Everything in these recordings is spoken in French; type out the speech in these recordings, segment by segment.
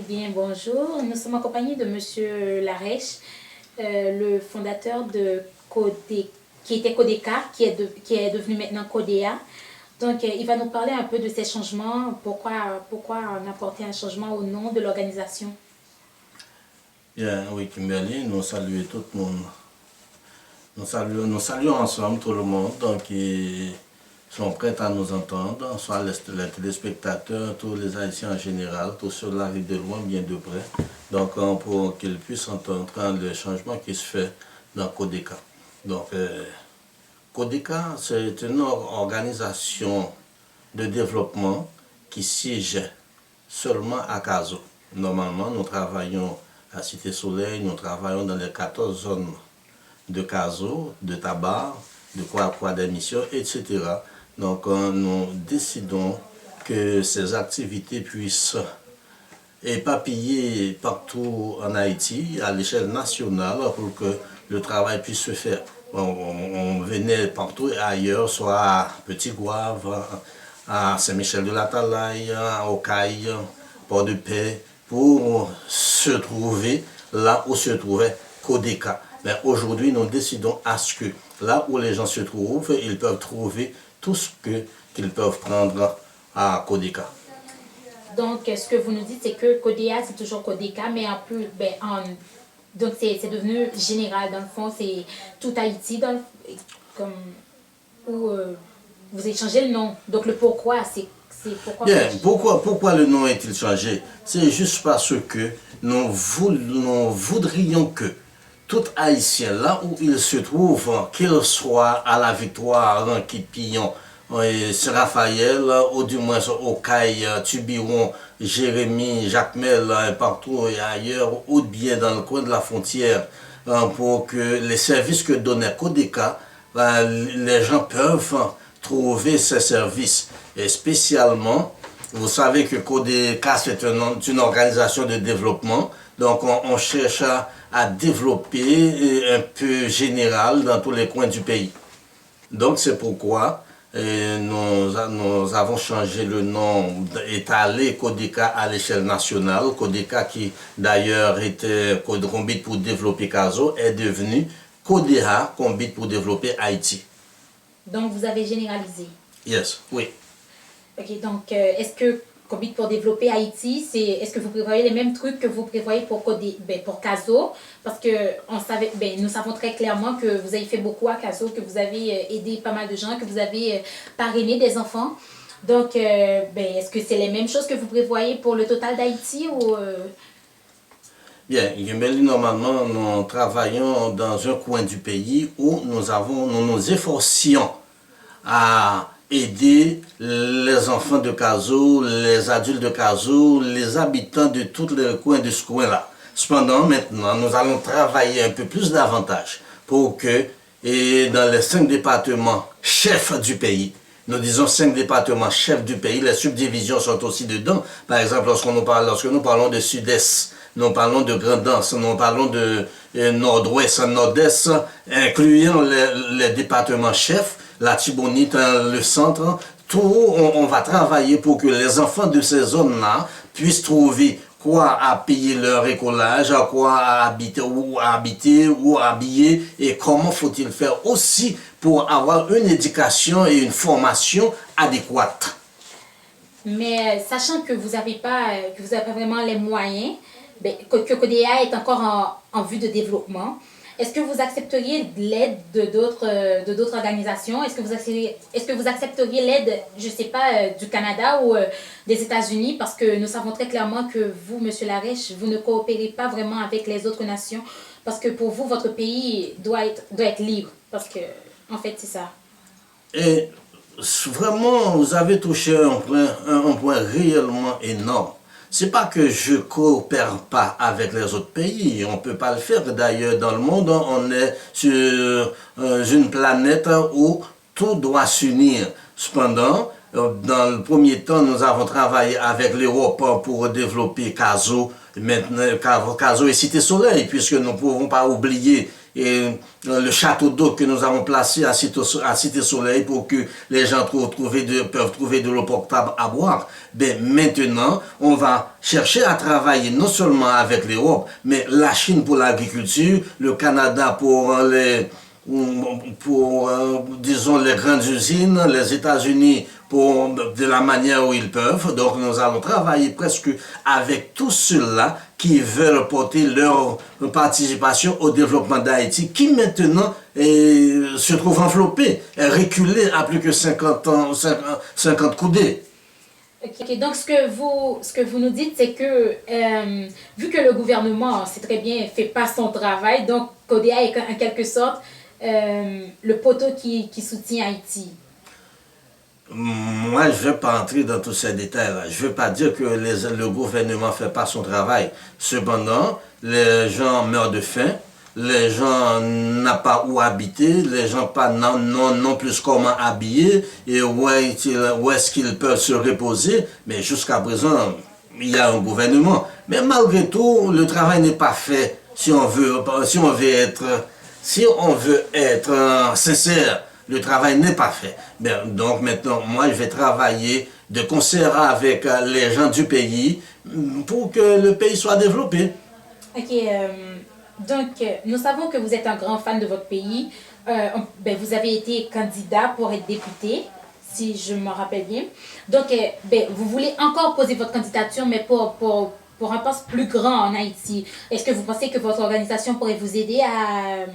bien, bonjour. Nous sommes en compagnie de Monsieur Larèche, le fondateur de Codé, qui était Codeka, qui est devenu maintenant Codea. Donc, il va nous parler un peu de ces changements, pourquoi on a apporté un changement au nom de l'organisation. Bien, oui, Kimberly, nous saluons tout le monde. Nous saluons ensemble tout le monde qui sont prêts à nous entendre, soit les téléspectateurs, tous les Haïtiens en général, tous ceux qui arrivent de loin, bien de près. Donc, pour qu'ils puissent entendre le changement qui se fait dans Codeka. Donc, Codeka, c'est une organisation de développement qui siège seulement à Caso. Normalement, nous travaillons à Cité Soleil, nous travaillons dans les 14 zones de Caso, de tabac, de quoi d'émission, etc. Donc, nous décidons que ces activités puissent éparpiller partout en Haïti, à l'échelle nationale, pour que le travail puisse se faire. On venait partout ailleurs, soit à Petit-Goâve, à Saint-Michel-de-la-Talaye, à Ocaille, Port-de-Paix, pour se trouver là où se trouvait Codeka. Mais aujourd'hui, nous décidons à ce que là où les gens se trouvent, ils peuvent trouver tout ce qu'ils peuvent prendre à Codeka. Donc, ce que vous nous dites, c'est que Codea, c'est toujours Codeka, mais en plus, donc c'est devenu général. Dans le fond, c'est tout Haïti, comme, où vous avez changé le nom. Donc, le pourquoi, c'est pourquoi. Bien, pourquoi le nom est-il changé? C'est juste parce que nous voudrions que tout Haïtien, là où il se trouve, qu'il soit à la Victoire, en Quipillon, Raphaël, ou du moins au Caille, Tubiron, Jérémy, Jacmel, partout et ailleurs, ou bien dans le coin de la frontière, pour que les services que donnait Codeka, les gens peuvent trouver ces services. Et spécialement, vous savez que Codeka, c'est une organisation de développement. Donc, on cherche à développer un peu général dans tous les coins du pays. Donc, c'est pourquoi nous avons changé le nom, étalé Codeka à l'échelle nationale. Codeka, qui d'ailleurs était Combit pour développer Caso, est devenu Codea, Combit pour développer Haïti. Donc, vous avez généralisé. Yes, oui. Ok, donc, est-ce que Combit pour développer Haïti, est-ce que vous prévoyez les mêmes trucs que vous prévoyez pour Caso? Parce que nous savons très clairement que vous avez fait beaucoup à Caso, que vous avez aidé pas mal de gens, que vous avez parrainé des enfants. Donc, est-ce que c'est les mêmes choses que vous prévoyez pour le total d'Haïti ou Bien, normalement, nous travaillons dans un coin du pays où nous nous efforcions à aider les enfants de Caso, les adultes de Caso, les habitants de tous les coins de ce coin-là. Cependant, maintenant, nous allons travailler un peu plus davantage pour que, et dans les 5 départements chefs du pays, nous disons 5 départements chefs du pays, les subdivisions sont aussi dedans. Par exemple, lorsque nous parlons de Sud-Est, nous parlons de Grand'Anse, nous parlons de Nord-Ouest, Nord-Est, incluant les départements chefs, la Tibonite, le centre, tout, on va travailler pour que les enfants de ces zones-là puissent trouver quoi à payer leur écolage, à quoi habiter ou habiller, et comment faut-il faire aussi pour avoir une éducation et une formation adéquate. Mais sachant que vous n'avez pas vraiment les moyens, que Codea est encore en vue de développement, est-ce que vous accepteriez l'aide de d'autres organisations? Est-ce que vous accepteriez l'aide, je ne sais pas, du Canada ou des États-Unis? Parce que nous savons très clairement que vous, M. Larèche, vous ne coopérez pas vraiment avec les autres nations. Parce que pour vous, votre pays doit être libre. Parce que, en fait, c'est ça. Et vraiment, vous avez touché un point réellement énorme. C'est pas que je coopère pas avec les autres pays, on peut pas le faire. D'ailleurs, dans le monde, on est sur une planète où tout doit s'unir. Cependant, dans le premier temps, nous avons travaillé avec l'Europe pour développer Caso, maintenant Caso et Cité Soleil, puisque nous ne pouvons pas oublier le château d'eau que nous avons placé à Cité Soleil pour que les gens peuvent trouver de l'eau potable à boire. Ben, maintenant, on va chercher à travailler non seulement avec l'Europe, mais la Chine pour l'agriculture, le Canada disons, les grandes usines, les États-Unis pour de la manière où ils peuvent. Donc nous allons travailler presque avec tous ceux-là qui veulent porter leur participation au développement d'Haïti, qui maintenant se trouve enveloppé, reculé à plus que 50 ans, 50 coudées. Ok, donc ce que vous nous dites, c'est que vu que le gouvernement, c'est très bien, fait pas son travail, donc CODEA est en quelque sorte le poteau qui soutient Haïti. Moi, je ne vais pas entrer dans tous ces détails-là. Je ne veux pas dire que le gouvernement ne fait pas son travail. Cependant, les gens meurent de faim, les gens n'ont pas où habiter, les gens n'ont plus comment habiller, et où est-ce qu'ils peuvent se reposer. Mais jusqu'à présent, il y a un gouvernement. Mais malgré tout, le travail n'est pas fait si on veut être sincère. Le travail n'est pas fait. Bien, donc maintenant, moi, je vais travailler de concert avec les gens du pays pour que le pays soit développé. Ok, donc nous savons que vous êtes un grand fan de votre pays. Vous avez été candidat pour être député, si je me rappelle bien. Donc, vous voulez encore poser votre candidature, mais pour un poste plus grand en Haïti. Est-ce que vous pensez que votre organisation pourrait vous aider à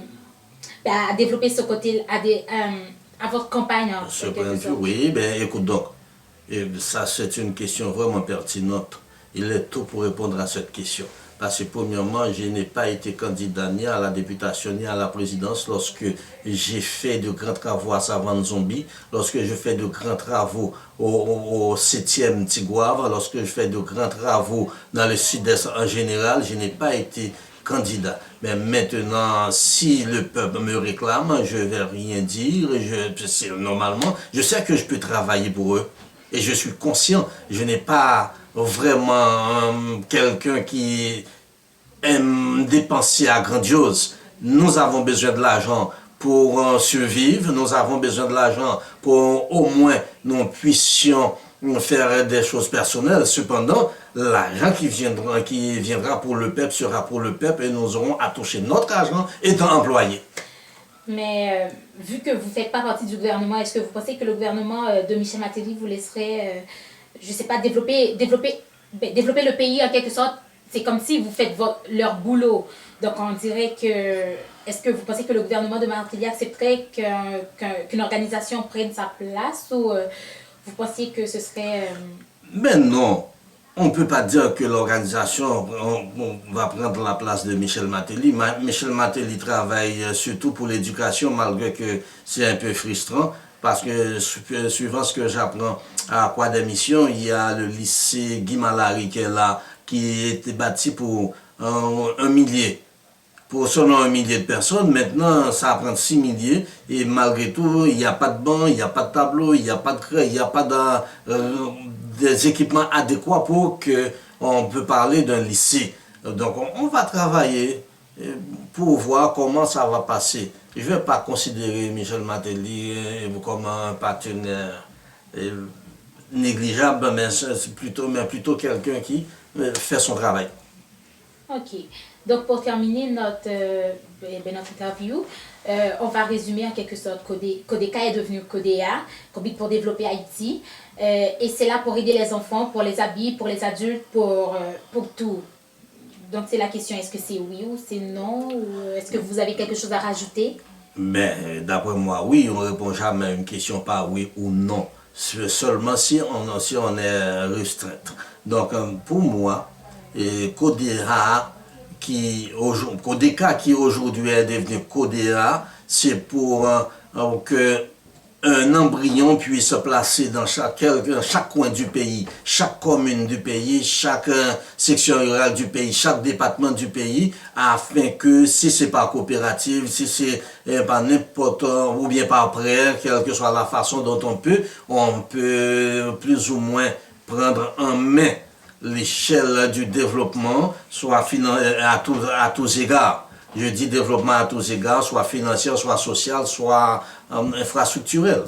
développer ce côté, à votre campagne en Ce quelque point de vue, sorte? oui, ben écoute donc, ça c'est une question vraiment pertinente. Il est tôt pour répondre à cette question. Parce que premièrement, je n'ai pas été candidat ni à la députation ni à la présidence lorsque j'ai fait de grands travaux à Savane-Zombie, lorsque je fais de grands travaux au 7e Tigouave, lorsque je fais de grands travaux dans le sud-est en général, je n'ai pas été candidat. Mais maintenant, si le peuple me réclame, je ne vais rien dire. Normalement, je sais que je peux travailler pour eux. Et je suis conscient, je n'ai pas vraiment quelqu'un qui aime dépenser à grandiose. Nous avons besoin de l'argent pour survivre, nous avons besoin de l'argent pour au moins nous puissions faire des choses personnelles. Cependant, l'argent qui viendra pour le peuple sera pour le peuple et nous aurons à toucher notre argent étant employés. Mais vu que vous ne faites pas partie du gouvernement, est-ce que vous pensez que le gouvernement de Michel Martelly vous laisserait, je ne sais pas, développer le pays en quelque sorte? C'est comme si vous faites leur boulot. Donc on dirait que... Est-ce que vous pensez que le gouvernement de Martelly accepterait qu'une organisation prenne sa place ou vous pensiez que ce serait... Mais non. On ne peut pas dire que l'organisation va prendre la place de Michel Martelly. Michel Martelly travaille surtout pour l'éducation, malgré que c'est un peu frustrant, parce que suivant ce que j'apprends à Croix des Missions, il y a le lycée Guy Malary qui est là, qui a été bâti pour 1 millier. Pour seulement 1 millier de personnes, maintenant ça prend 6 milliers et malgré tout, il n'y a pas de banc, il n'y a pas de tableau, il n'y a pas de craie, il n'y a pas des équipements adéquats pour qu'on peut parler d'un lycée. Donc on va travailler pour voir comment ça va passer. Je ne vais pas considérer Michel Martelly comme un partenaire négligeable, mais plutôt quelqu'un qui fait son travail. Ok. Donc, pour terminer notre interview, on va résumer en quelque sorte. CODECA est devenu CODEA, Combine pour développer Haïti. Et c'est là pour aider les enfants, pour les habiller, pour les adultes, pour tout. Donc, c'est la question, est-ce que c'est oui ou c'est non? Ou est-ce que vous avez quelque chose à rajouter? Mais d'après moi, oui, on ne répond jamais à une question par oui ou non. Seulement si on est restreint. Donc, pour moi, CODEA, CODECA qui aujourd'hui est devenu CODEA, c'est pour que un embryon puisse se placer dans chaque coin du pays, chaque commune du pays, chaque section rurale du pays, chaque département du pays, afin que si c'est pas coopérative, si c'est pas n'importe ou bien par prêt, quelle que soit la façon dont on peut plus ou moins prendre en main l'échelle du développement, soit à tous égards. Je dis développement à tous égards, soit financier, soit social, soit infrastructurel.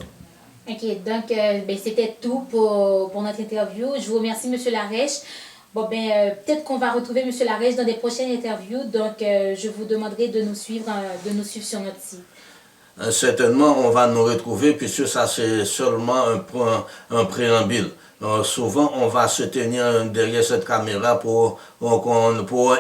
Ok, donc ben, c'était tout pour notre interview. Je vous remercie, Monsieur Larèche. Bon, ben, peut-être qu'on va retrouver Monsieur Larèche dans des prochaines interviews. Donc, je vous demanderai de nous suivre sur notre site. Certainement, on va nous retrouver puisque ça, c'est seulement un préambule. Souvent, on va se tenir derrière cette caméra pour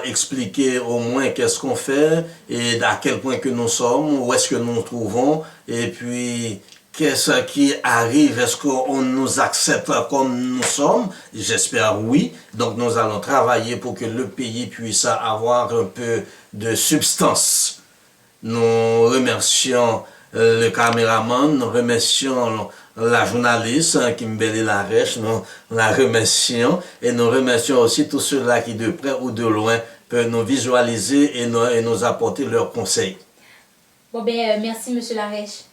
expliquer au moins qu'est-ce qu'on fait et à quel point que nous sommes, où est-ce que nous nous trouvons, et puis qu'est-ce qui arrive, est-ce qu'on nous accepte comme nous sommes? J'espère oui. Donc nous allons travailler pour que le pays puisse avoir un peu de substance. Nous remercions le caméraman, nous remercions la journaliste Kimberly Larèche, nous la remercions et nous remercions aussi tous ceux-là qui de près ou de loin peuvent nous visualiser et nous apporter leurs conseils. Bon, ben, merci, Monsieur Larèche.